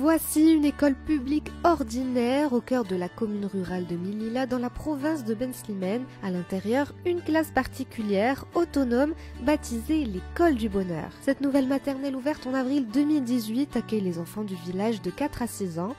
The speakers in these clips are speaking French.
Voici une école publique ordinaire au cœur de la commune rurale de Milila dans la province de Ben Slimane. À l'intérieur, une classe particulière, autonome, baptisée l'école du bonheur. Cette nouvelle maternelle ouverte en avril 2018 accueille les enfants du village de 4 à 6 ans.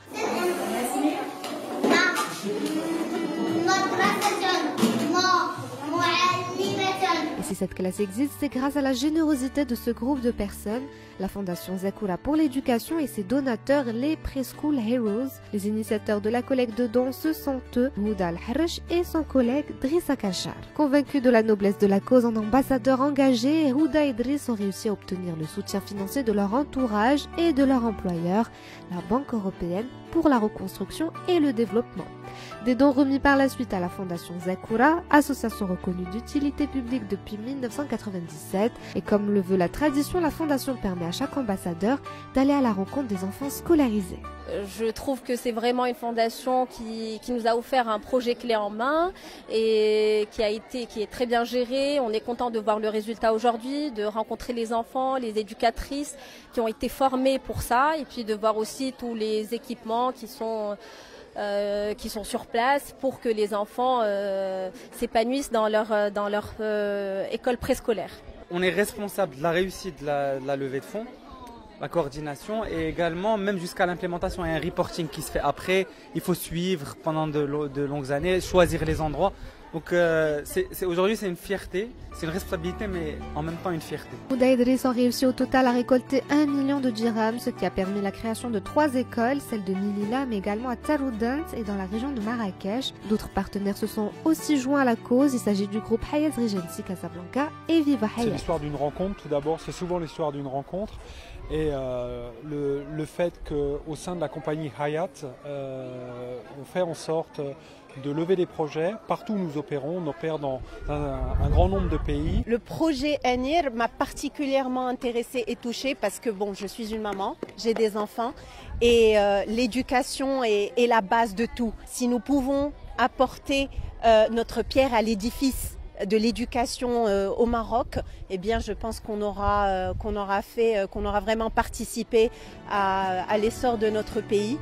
Et si cette classe existe, c'est grâce à la générosité de ce groupe de personnes, la Fondation Zakoura pour l'éducation et ses donateurs, les Preschool Heroes. Les initiateurs de la collecte de dons, ce sont eux, Houda Al-Harresh et son collègue Drissa Kachar. Convaincus de la noblesse de la cause en ambassadeurs engagés, Houda et Driss ont réussi à obtenir le soutien financier de leur entourage et de leur employeur, la Banque européenne pour la reconstruction et le développement. Des dons remis par la suite à la Fondation Zakoura, association reconnue d'utilité publique depuis 1997. Et comme le veut la tradition, la Fondation permet à chaque ambassadeur d'aller à la rencontre des enfants scolarisés. Je trouve que c'est vraiment une fondation qui nous a offert un projet clé en main et qui est très bien géré. On est content de voir le résultat aujourd'hui, de rencontrer les enfants, les éducatrices qui ont été formées pour ça et puis de voir aussi tous les équipements qui sont sur place pour que les enfants s'épanouissent dans leur école préscolaire. On est responsable de la réussite de la levée de fonds, la coordination et également même jusqu'à l'implémentation. Il y a un reporting qui se fait après, il faut suivre pendant de longues années, choisir les endroits. Donc aujourd'hui c'est une fierté, c'est une responsabilité mais en même temps une fierté. Houda et Driss ont réussi au total à récolter 1 million de dirhams, ce qui a permis la création de 3 écoles, celle de Milila mais également à Taroudant et dans la région de Marrakech. D'autres partenaires se sont aussi joints à la cause, il s'agit du groupe Hayat Regency Casablanca et Viva Hayat. C'est l'histoire d'une rencontre tout d'abord, c'est souvent l'histoire d'une rencontre et le fait qu'au sein de la compagnie Hayat, on fait en sorte de lever des projets. Partout où nous opérons, on opère dans un grand nombre de pays. Le projet Anir m'a particulièrement intéressée et touchée parce que je suis une maman, j'ai des enfants et l'éducation est la base de tout. Si nous pouvons apporter notre pierre à l'édifice de l'éducation au Maroc, eh bien je pense qu'on aura vraiment participé à l'essor de notre pays.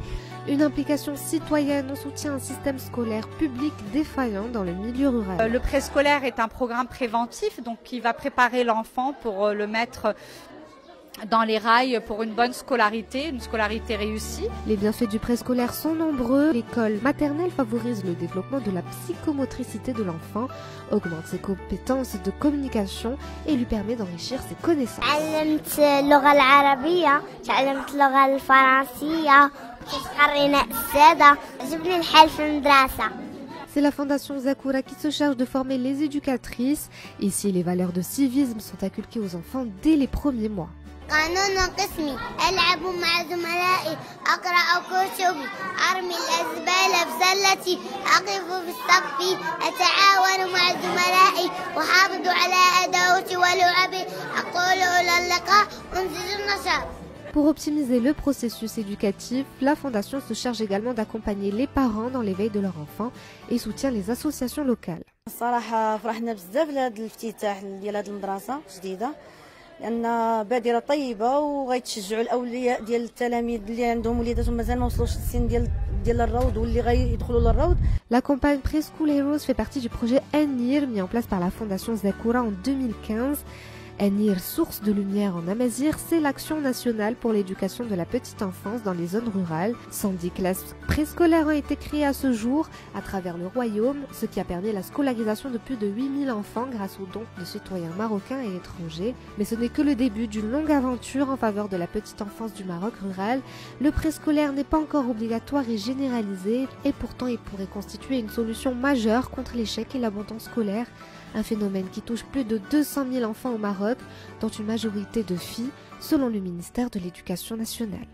Une implication citoyenne en soutien à un système scolaire public défaillant dans le milieu rural. Le préscolaire est un programme préventif, donc qui va préparer l'enfant pour le mettre dans les rails pour une bonne scolarité, une scolarité réussie. Les bienfaits du préscolaire sont nombreux. L'école maternelle favorise le développement de la psychomotricité de l'enfant, augmente ses compétences de communication et lui permet d'enrichir ses connaissances. C'est la Fondation Zakoura qui se charge de former les éducatrices. Ici, les valeurs de civisme sont inculquées aux enfants dès les premiers mois. قانون قسمي ألعب مع زملائي أقرأ كتبي أرمي الزبالة في سلتي أقف في السقف أتعاون مع زملائي أحافظ على أدواتي ولعبي أقول إلى اللقاء أنجز النشاط. Pour optimiser le processus éducatif, la Fondation se charge également d'accompagner les parents dans l'éveil de leurs enfants et soutient les associations locales. الصراحة فرحنا بزاف لهذا الافتتاح ديال هذه المدرسة الجديدة. لأن بادرة طيبة وغيتشجعوا الأولياء ديال التلاميذ اللي عندهم وليداتهم مازال ما وصلوش للسن ديال الروض واللي غيدخلوا للروض. La campagne Preschool Heroes fait partie du projet Anir mis en place par la Fondation Zakoura en 2015. Anir, source de lumière en Amazigh, c'est l'action nationale pour l'éducation de la petite enfance dans les zones rurales. 110 classes préscolaires ont été créées à ce jour à travers le royaume, ce qui a permis la scolarisation de plus de 8000 enfants grâce aux dons de citoyens marocains et étrangers. Mais ce n'est que le début d'une longue aventure en faveur de la petite enfance du Maroc rural. Le préscolaire n'est pas encore obligatoire et généralisé, et pourtant il pourrait constituer une solution majeure contre l'échec et l'abandon scolaire. Un phénomène qui touche plus de 200 000 enfants au Maroc, dont une majorité de filles, selon le ministère de l'Éducation nationale.